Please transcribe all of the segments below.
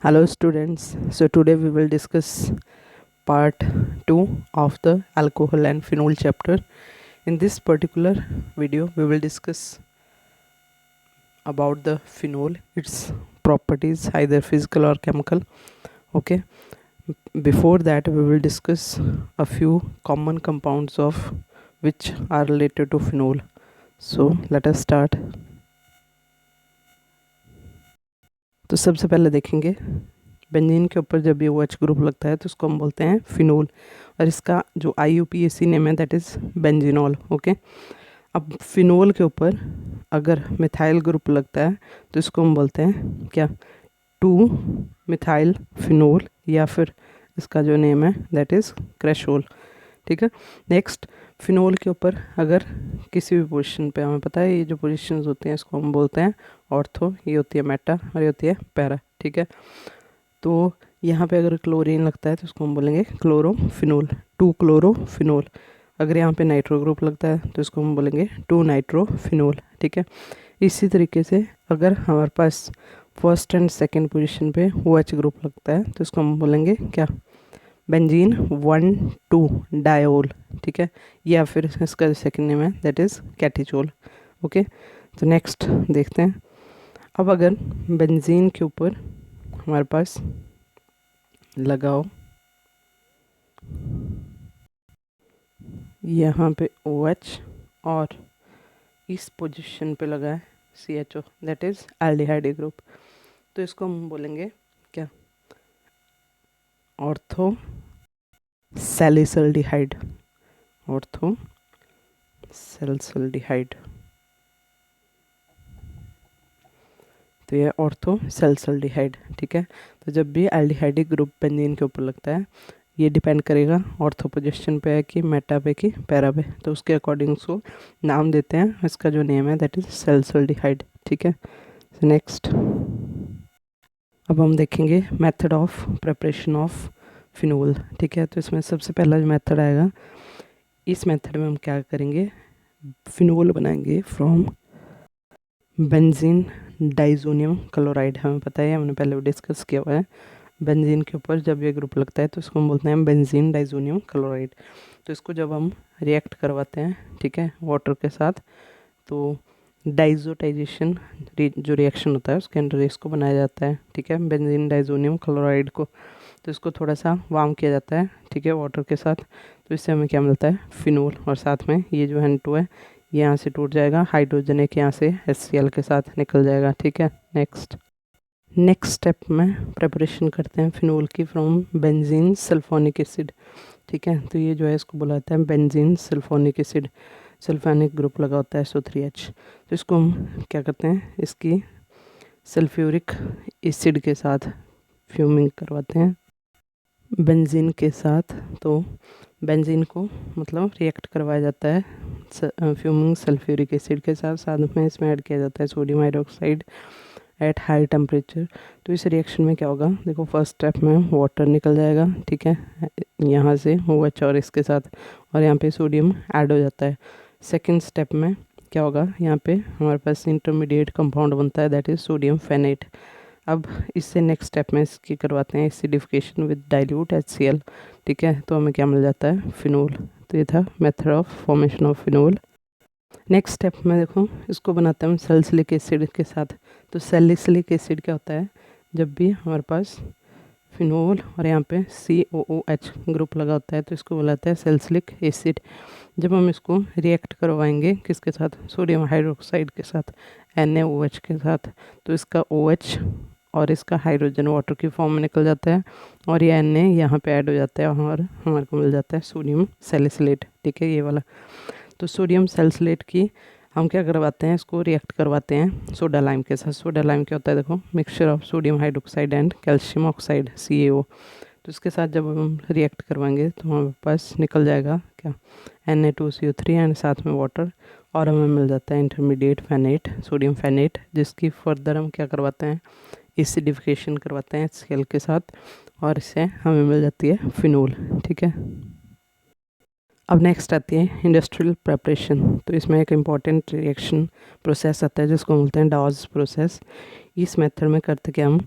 Hello students, so today we will discuss part 2 of the alcohol and phenol chapter. In this particular video we will discuss about the phenol, its properties, either physical or chemical. Okay, before that we will discuss a few common compounds of which are related to phenol. So let us start. तो सबसे पहले देखेंगे benzene के ऊपर जब ये OH group लगता है तो उसको हम बोलते हैं फिनोल, और इसका जो IUPAC नेम है दैट इज़ बेंजीनॉल. ओके, अब फिनोल के ऊपर अगर मिथाइल ग्रुप लगता है तो इसको हम बोलते हैं क्या, 2 मिथाइल फिनोल, या फिर इसका जो नेम है दैट इज़ क्रेशोल. ठीक है. नेक्स्ट, फिनोल के ऊपर अगर किसी भी पोजीशन पे, हमें पता है ये जो पोजीशंस होती हैं इसको हम बोलते हैं ऑर्थो, ये होती है मेटा और ये होती है पैरा. ठीक है. तो यहाँ पे अगर क्लोरीन लगता है तो उसको हम बोलेंगे क्लोरोफिनोल, 2 क्लोरोफिनोल. अगर यहाँ पे नाइट्रो ग्रुप लगता है तो इसको हम बोलेंगे 2 नाइट्रोफिनोल. ठीक है. इसी तरीके से अगर हमारे पास फर्स्ट एंड सेकंड पोजीशन पे OH ग्रुप लगता है तो इसको हम बोलेंगे क्या, बेंजीन 1,2 डायोल. ठीक है. या फिर इसका सेकंड नेम है दैट इज़ कैटिचोल. ओके, तो नेक्स्ट देखते हैं. अब अगर बेंजीन के ऊपर हमारे पास लगाओ यहाँ पे OH और इस पोजीशन पे लगा है CHO that is aldehyde group, तो इसको हम बोलेंगे क्या, ऑर्थो सैलिसल्डिहाइड. ऑर्थो सैलिसल्डिहाइड, तो ये ऑर्थो सैलिसल्डिहाइड. ठीक है. तो जब भी एल्डिहाइडिक ग्रुप बेंजीन के ऊपर लगता है ये डिपेंड करेगा ऑर्थो पोजीशन पे है कि मेटा पे कि पैरा पे, तो उसके अकॉर्डिंग उसको नाम देते हैं. इसका जो नेम है दैट इज़ सैलिसल्डिहाइड. ठीक है. नेक्स्ट, अब हम देखेंगे method of preparation of phenol. ठीक है. तो इसमें सबसे पहला जो मेथड आएगा, इस मेथड में हम क्या करेंगे, फिनोल बनाएंगे फ्रॉम बेंजीन डाइजोनियम क्लोराइड. हमें पता है, हमने पहले डिस्कस किया हुआ है. बेंजीन के ऊपर जब ये ग्रुप लगता है तो इसको हम बोलते हैं बेंजीन डाइजोनियम क्लोराइड. तो इसको जब हम रिएक्ट करवाते हैं, ठीक है, वाटर के साथ, तो डाइजोटाइजेशन जो रिएक्शन होता है उसके अंदर इसको बनाया जाता है. ठीक है, बेंजीन डाइजोनियम क्लोराइड को. तो इसको थोड़ा सा वार्म किया जाता है, ठीक है, वाटर के साथ. तो इससे हमें क्या मिलता है, फिनोल. और साथ में ये जो N2 है ये यहाँ से टूट जाएगा, हाइड्रोजन एक यहाँ से HCl के साथ निकल जाएगा. ठीक है. नेक्स्ट स्टेप में प्रिपरेशन करते हैं फिनोल की फ्रॉम बेंजीन सल्फोनिक एसिड. ठीक है. तो ये जो है इसको बुलाता है benzene sulphonic acid. Sulphonic group लगा होता है SO3H. तो इसको हम क्या करते हैं, इसकी सल्फ्यूरिक एसिड के साथ फ्यूमिंग करवाते हैं बेंजीन के साथ. तो बेंजीन को मतलब रिएक्ट करवाया जाता है फ्यूमिंग सल्फ्यूरिक एसिड के साथ. साथ में इसमें ऐड किया जाता है sodium hydroxide at high temperature. तो इस रिएक्शन में क्या होगा, देखो फर्स्ट स्टेप में वाटर निकल जाएगा, ठीक है, यहाँ से OH और इसके साथ, और यहाँ पे सोडियम ऐड हो जाता है. सेकंड स्टेप में क्या होगा, यहाँ पे हमारे पास इंटरमीडिएट कंपाउंड बनता है दैट इज़ सोडियम फेनेट. अब इससे नेक्स्ट स्टेप में इसकी करवाते हैं एसिडिफिकेशन विद डाइल्यूट HCl. ठीक है. तो हमें क्या मिल जाता है, फिनोल. तो ये था method of formation of phenol. Next step में देखो इसको बनाते हैं हम सैलिसिलिक एसिड के साथ. तो सैलिसिलिक एसिड क्या होता है, जब भी हमारे पास फिनोल और यहाँ पे COOH ग्रुप लगा होता है तो इसको बुलाते हैं सैलिसिलिक एसिड. जब हम इसको रिएक्ट करवाएंगे किसके साथ, सोडियम हाइड्रोक्साइड के साथ, NaOH के साथ, तो इसका OH और इसका हाइड्रोजन वाटर की फॉर्म में निकल जाता है, और ये Na यहाँ पे ऐड हो जाता है और हमारे को मिल जाता है सोडियम सैलिसिलेट. ठीक है, ये वाला. तो सोडियम सैलिसिलेट की हम क्या करवाते हैं, इसको रिएक्ट करवाते हैं सोडा लाइम के साथ. सोडा लाइम क्या होता है, देखो mixture of sodium hydroxide and calcium oxide CaO. तो इसके साथ जब हम रिएक्ट करवाएंगे तो हमारे पास निकल जाएगा क्या, Na2CO3 एंड साथ में वाटर, और हमें मिल जाता है इंटरमीडिएट फेनेट, सोडियम फेनेट, जिसकी फर्दर हम क्या करवाते हैं, एसिडिफिकेशन करवाते हैं HCl के साथ, और इससे हमें मिल जाती है फिनोल. ठीक है. अब नेक्स्ट आती है इंडस्ट्रियल प्रेपरेशन. तो इसमें एक इम्पॉर्टेंट रिएक्शन प्रोसेस आता है जिसको बोलते हैं डॉज प्रोसेस. इस मेथड में करते क्या हम,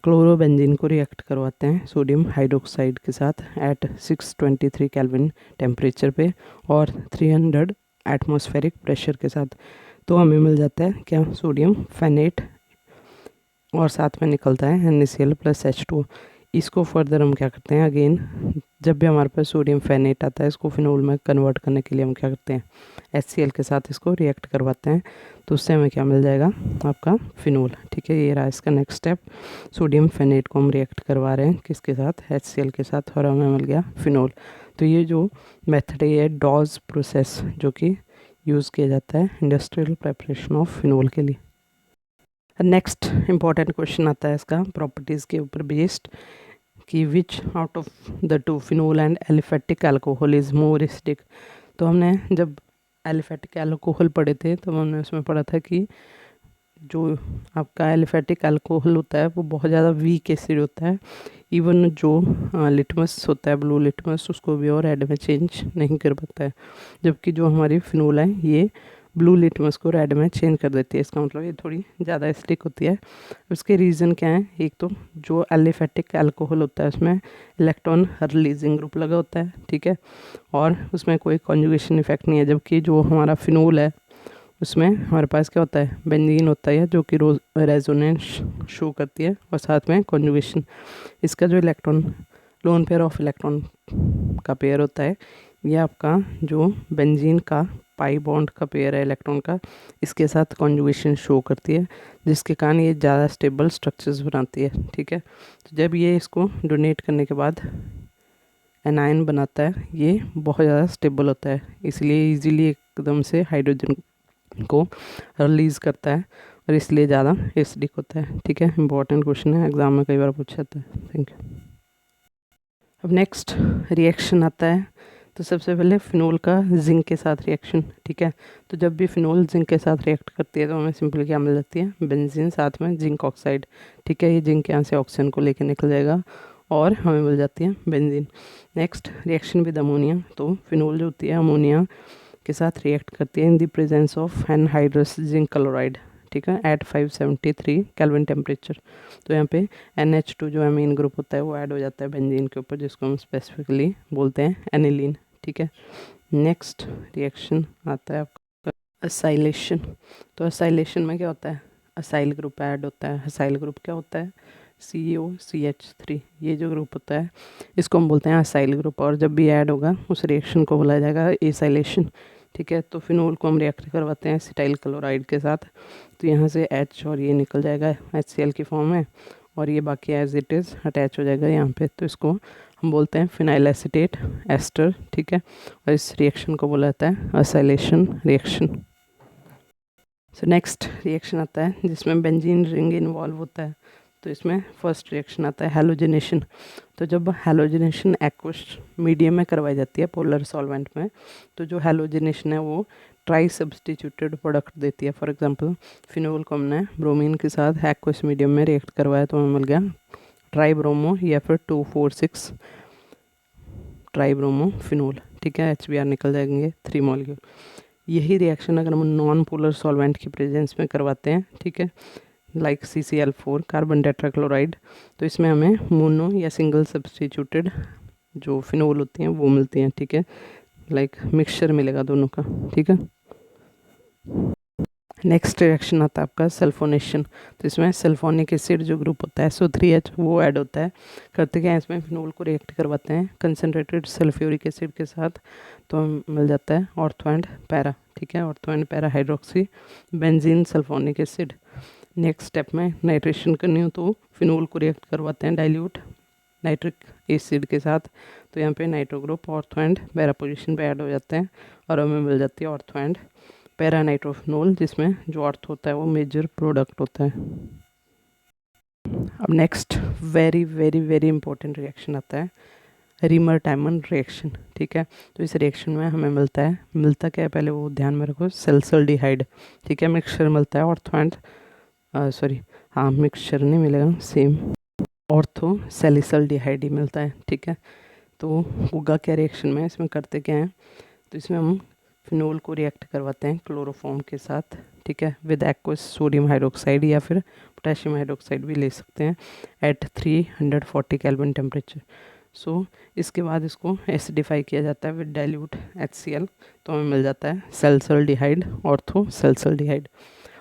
क्लोरोबेंजीन को रिएक्ट करवाते हैं सोडियम हाइड्रोक्साइड के साथ एट 623 केल्विन टेम्परेचर पे और 300 एटमॉस्फेरिक प्रेशर के साथ, तो हमें मिल जाता है क्या, सोडियम फेनेट, और साथ में निकलता है NaCl + H2। इसको फर्दर हम क्या करते हैं, अगेन जब भी हमारे पास सोडियम फेनेट आता है इसको फिनोल में कन्वर्ट करने के लिए हम क्या करते हैं, HCl के साथ इसको रिएक्ट करवाते हैं, तो उससे हमें क्या मिल जाएगा, आपका फिनोल। ठीक है, ये रहा इसका नेक्स्ट स्टेप। सोडियम फेनेट को हम रिएक्ट करवा रहे हैं किसके साथ, HCl के साथ, और हमें मिल गया फिनोल। तो ये जो मेथड है ये डॉज प्रोसेस जो कि यूज़ किया जाता है इंडस्ट्रियल प्रेपरेशन ऑफ फिनोल के लिए। नेक्स्ट इंपॉर्टेंट क्वेश्चन आता है इसका प्रॉपर्टीज़ के ऊपर बेस्ड, कि विच out of the two phenol and aliphatic alcohol is more acidic. तो हमने जब एलिफेटिक अल्कोहल पढ़े थे तो हमने उसमें पढ़ा था कि जो आपका एलिफेटिक अल्कोहल होता है वो बहुत ज़्यादा वीक एसिड होता है, इवन जो लिटमस होता है, ब्लू लिटमस, उसको भी और रेड में चेंज नहीं कर पाता है, जबकि जो हमारी फिनोल है ये ब्लू लिटमस को रेड में चेंज कर देती है। इसका मतलब ये थोड़ी ज़्यादा एसिडिक होती है। उसके रीज़न क्या है, एक तो जो एलिफेटिक अल्कोहल होता है उसमें इलेक्ट्रॉन रिलीजिंग ग्रुप लगा होता है, ठीक है, और उसमें कोई कॉन्जुगेशन इफेक्ट नहीं है, जबकि जो हमारा फिनोल है उसमें हमारे पास क्या होता है, बेंजीन होता है जो कि रेजोनेंस शो करती है, और साथ में कॉन्जुगेशन। इसका जो electron lone pair of electron का पेयर होता है, ये आपका जो बेंजीन का पाई बॉन्ड का पेयर है इलेक्ट्रॉन का, इसके साथ कॉन्जुगेशन शो करती है, जिसके कारण ये ज़्यादा स्टेबल स्ट्रक्चर्स बनाती है। ठीक है, तो जब ये इसको डोनेट करने के बाद एनायन बनाता है, ये बहुत ज़्यादा स्टेबल होता है, इसलिए इजीली एकदम से हाइड्रोजन को रिलीज़ करता है, और इसलिए ज़्यादा एसिडिक होता है। ठीक है, इंपॉर्टेंट क्वेश्चन है, एग्जाम में कई बार पूछा जाता है। Thank you. अब नेक्स्ट रिएक्शन आता है, तो सबसे पहले फिनोल का जिंक के साथ रिएक्शन। ठीक है, तो जब भी फिनोल जिंक के साथ रिएक्ट करती है तो हमें सिंपली क्या मिल जाती है, बेंजीन साथ में जिंक ऑक्साइड। ठीक है, ये जिंक यहाँ से ऑक्सीजन को लेकर निकल जाएगा और हमें मिल जाती है benzene. Next reaction with ammonia, तो फिनोल जो होती है अमोनिया के साथ रिएक्ट करती है in the presence of anhydrous zinc chloride. ठीक है, एट 573 केल्विन टेम्परेचर। तो यहाँ पे NH2 जो अमीन ग्रुप होता है वो ऐड हो जाता है बेंजीन के ऊपर, जिसको हम स्पेसिफिकली बोलते हैं एनिलीन। ठीक है, नेक्स्ट रिएक्शन आता है आपका असाइलेशन। तो असाइलेशन में क्या होता है, असाइल ग्रुप ऐड होता है। असाइल ग्रुप क्या होता है, COCH3, ये जो ग्रुप होता है इसको हम बोलते हैं असाइल ग्रुप, और जब भी ऐड होगा उस रिएक्शन को बोला जाएगा एसाइलेशन। ठीक है, तो फिनोल को हम रिएक्ट करवाते हैं एसिटाइल क्लोराइड के साथ, तो यहाँ से H और ये निकल जाएगा HCl की फॉर्म में, और ये बाकी एज इट इज़ अटैच हो जाएगा यहाँ पे, तो इसको हम बोलते हैं फिनाइल एसीटेट एस्टर। ठीक है, और इस रिएक्शन को बोला जाता है acylation reaction. So next reaction आता है जिसमें बेंजीन रिंग इन्वॉल्व होता है, तो इसमें फर्स्ट रिएक्शन आता है हैलोजिनेशन। तो जब हैलोजिनेशन एक्वस मीडियम में करवाई जाती है पोलर सॉल्वेंट में, तो जो हैलोजिनेशन है वो ट्राई सब्सटीट्यूटेड प्रोडक्ट देती है। फॉर एग्जांपल फिनोल को हमने ब्रोमीन के साथ एक्वस मीडियम में रिएक्ट करवाया तो हमें मिल गया ट्राई ब्रोमो या फिर 2,4,6 ट्राई ब्रोमो फिनोल। ठीक है, HBr निकल जाएंगे 3 मॉलिक्यूल। यही रिएक्शन अगर हम नॉन पोलर सॉल्वेंट की प्रेजेंस में करवाते हैं, ठीक है, लाइक CCl4 कार्बन टेट्राक्लोराइड, तो इसमें हमें मोनो या सिंगल सब्सटीट्यूटेड जो फिनोल होती हैं वो मिलती हैं। ठीक है, लाइक मिक्सचर मिलेगा दोनों का। ठीक है, नेक्स्ट रिएक्शन आता है आपका सल्फोनेशन। तो इसमें सल्फोनिक एसिड जो ग्रुप होता है SO3H वो ऐड होता है। करते क्या है, इसमें फिनोल को रिएक्ट करवाते हैं कंसनट्रेटेड सल्फ्यूरिक एसिड के साथ, तो मिल जाता है ऑर्थो एंड पैरा। ठीक है, ortho and para hydroxy benzene sulphonic acid. Next step में नाइट्रेशन करनी हो तो फिनोल को रिएक्ट करवाते हैं डाइल्यूट नाइट्रिक एसिड के साथ, तो यहाँ पे nitro group ortho and para position पे ऐड हो जाते हैं, और हमें मिल जाती है ऑर्थो एंड पैरा नाइट्रोफिनोल, जिसमें जो अर्थ होता है वो मेजर प्रोडक्ट होता है। अब next very very very important reaction आता है रीमर टाइमन रिएक्शन। ठीक है, तो इस रिएक्शन में हमें मिलता क्या है, पहले वो ध्यान में रखो, सल्सल्डिहाइड। ठीक है, मिक्सचर मिलता है ऑर्थो एंड मिक्सचर नहीं मिलेगा, सेम ऑर्थो सैलिसल्डिहाइड ही मिलता है। ठीक है, तो होगा क्या रिएक्शन में, इसमें करते क्या हैं, तो इसमें हम फिनोल को रिएक्ट करवाते हैं क्लोरोफॉर्म के साथ। ठीक है, विद एक्वस सोडियम हाइड्रोक्साइड या फिर पोटेशियम हाइड्रोक्साइड भी ले सकते हैं एट 340 केल्विन टेम्परेचर। सो इसके बाद इसको एसिडिफाई किया जाता है विद डाइल्यूट HCl, तो हमें मिल जाता है सैलिसल्डिहाइड, ऑर्थो सैलिसल्डिहाइड।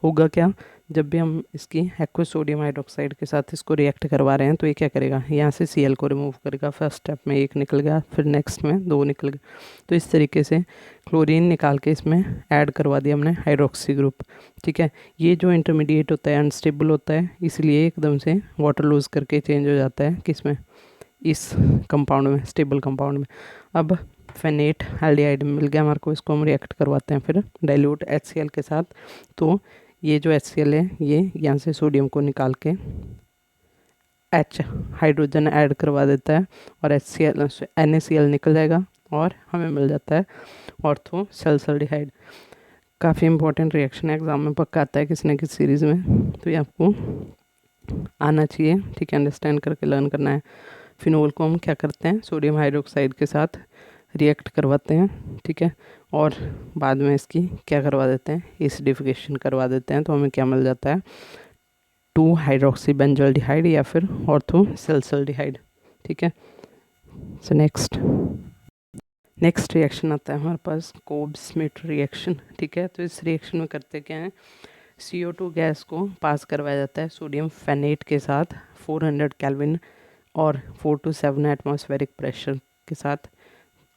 होगा क्या, जब भी हम इसकी एक्वस सोडियम हाइड्रोक्साइड के साथ इसको रिएक्ट करवा रहे हैं तो ये क्या करेगा, यहाँ से Cl को रिमूव करेगा। फर्स्ट स्टेप में एक निकल गया, फिर नेक्स्ट में 2 निकल गए। तो इस तरीके से क्लोरीन निकाल के इसमें ऐड करवा दिया हमने हाइड्रोक्सी ग्रुप। ठीक है, ये जो इंटरमीडिएट होता है अनस्टेबल होता है, इसलिए एकदम से वाटर लूज करके चेंज हो जाता है किसमें, इस कंपाउंड में, स्टेबल कंपाउंड में। अब फेनेट एल्डिहाइड मिल गया हमारे को, इसको हम रिएक्ट करवाते हैं फिर डाइल्यूट HCl के साथ। तो ये जो HCl है ये यहाँ से सोडियम को निकाल के H हाइड्रोजन ऐड करवा देता है और NaCl निकल जाएगा और हमें मिल जाता है ऑर्थो सैलिसल्डिहाइड। काफ़ी इंपॉर्टेंट रिएक्शन है, एग्जाम में पक्का आता है किसी न किसी सीरीज़ में, तो ये आपको आना चाहिए। ठीक है, अंडरस्टैंड करके लर्न करना है। फिनोल को हम क्या करते हैं, सोडियम हाइड्रोक्साइड के साथ रिएक्ट करवाते हैं। ठीक है, और बाद में इसकी क्या करवा देते हैं, एसिडिफिकेशन करवा देते हैं। तो हमें क्या मिल जाता है, 2 हाइड्रोक्सी बेंजल्डिहाइड या फिर ऑर्थो सैलिसल्डिहाइड। ठीक है, सो नेक्स्ट रिएक्शन आता है हमारे पास कोब-स्मिट रिएक्शन। ठीक है, तो इस रिएक्शन में करते क्या है, CO2 गैस को पास करवाया जाता है सोडियम फेनेट के साथ 400 केल्विन और 4 to 7 एटमॉस्फेरिक प्रेशर के साथ,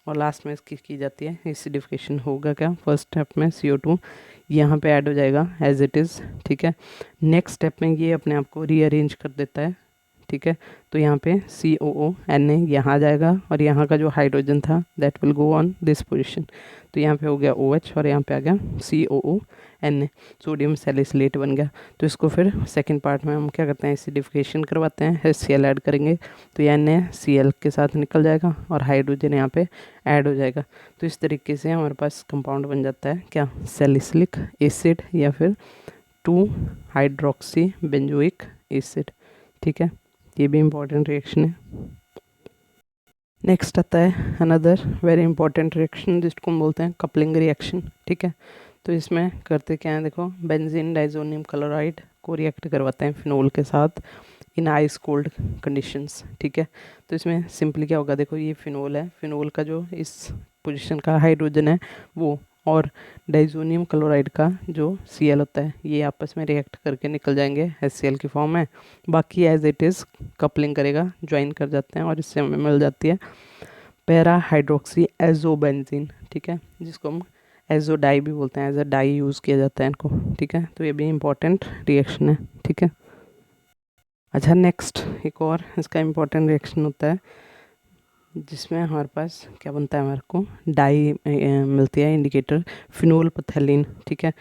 और लास्ट में इसकी की जाती है एसिडिफिकेशन। होगा क्या, फर्स्ट स्टेप में CO2 यहाँ पे ऐड हो जाएगा एज इट इज़। ठीक है, नेक्स्ट स्टेप में ये अपने आप को रीअरेंज कर देता है। ठीक है, तो यहाँ पे COO Na यहाँ आ जाएगा और यहाँ का जो हाइड्रोजन था that will go on this position. तो यहाँ पे हो गया OH और यहाँ पे आ गया COO Na, सोडियम सैलिसिलेट बन गया। तो इसको फिर सेकंड पार्ट में हम क्या करते हैं, एसिडिफिकेशन करवाते हैं, HCl ऐड करेंगे तो ये NaCl के साथ निकल जाएगा और हाइड्रोजन यहाँ पे ऐड हो जाएगा। तो इस तरीके से हमारे पास कंपाउंड बन जाता है क्या, सैलिसिलिक एसिड या फिर 2 हाइड्रोक्सी बेंजोइक एसिड। ठीक है, ये भी इम्पॉर्टेंट रिएक्शन है। नेक्स्ट आता है अनदर वेरी इंपॉर्टेंट रिएक्शन जिसको हम बोलते हैं कपलिंग रिएक्शन। ठीक है, तो इसमें करते क्या है, देखो बेंजीन डाइजोनियम क्लोराइड को रिएक्ट करवाते हैं फिनोल के साथ इन आइस कोल्ड कंडीशंस। ठीक है, तो इसमें सिंपली क्या होगा, देखो ये फिनोल है, फिनोल का जो इस पोजीशन का हाइड्रोजन है वो, और डाइजोनियम क्लोराइड का जो Cl होता है ये आपस में रिएक्ट करके निकल जाएंगे HCl की फॉर्म में। बाकी एज इट इज़ कपलिंग करेगा, ज्वाइन कर जाते हैं और इससे हमें मिल जाती है पैरा हाइड्रोक्सी एजोबेंजीन। ठीक है, जिसको हम एजो डाई भी बोलते हैं, एज अ डाई यूज़ किया जाता है इनको। ठीक है, तो ये भी इंपॉर्टेंट रिएक्शन है। ठीक है, अच्छा नेक्स्ट एक और इसका इम्पोर्टेंट रिएक्शन होता है जिसमें हमारे पास क्या बनता है, हमारे को डाई मिलती है इंडिकेटर फिनोल पथेलिन। ठीक है,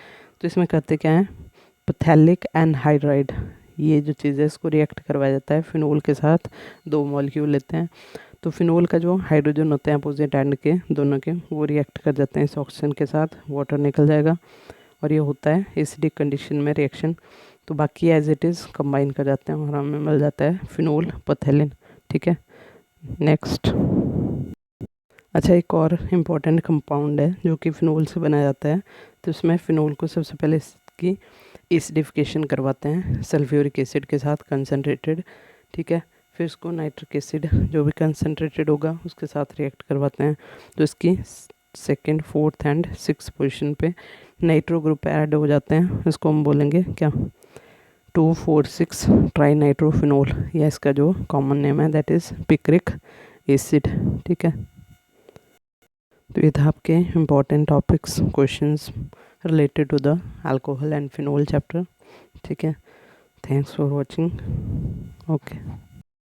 तो इसमें करते क्या है, पथेलिक एनहाइड्राइड, ये जो चीज़ है इसको रिएक्ट करवाया जाता है फिनोल के साथ। 2 मॉलिक्यूल लेते हैं, तो फिनोल का जो हाइड्रोजन होते हैं अपोजिट एंड के दोनों के, वो रिएक्ट कर जाते हैं इस ऑक्सीजन के साथ, वाटर निकल जाएगा और ये होता है एसिडिक कंडीशन में रिएक्शन। तो बाकी एज इट इज़ कंबाइन कर जाते हैं और हमें मिल जाता है फिनोल पथेलिन। ठीक है, नेक्स्ट अच्छा एक और इम्पॉर्टेंट कंपाउंड है जो कि फिनोल से बनाया जाता है। तो इसमें फिनोल को सबसे पहले इसकी एसिडिफिकेशन करवाते हैं सल्फ्यूरिक एसिड के साथ कंसनट्रेटेड। ठीक है, फिर इसको नाइट्रिक एसिड जो भी कंसनट्रेटेड होगा उसके साथ रिएक्ट करवाते हैं। तो इसकी second, fourth and 6th position पे नाइट्रो ग्रुप ऐड हो जाते हैं। इसको हम बोलेंगे क्या, 2,4,6 ट्राई नाइट्रोफिनोल, या इसका जो कॉमन नेम है दैट इज़ पिक्रिक एसिड। ठीक है, तो ये था आपके important topics, questions related to the alcohol and phenol chapter. ठीक है, थैंक्स फॉर वॉचिंग। ओके।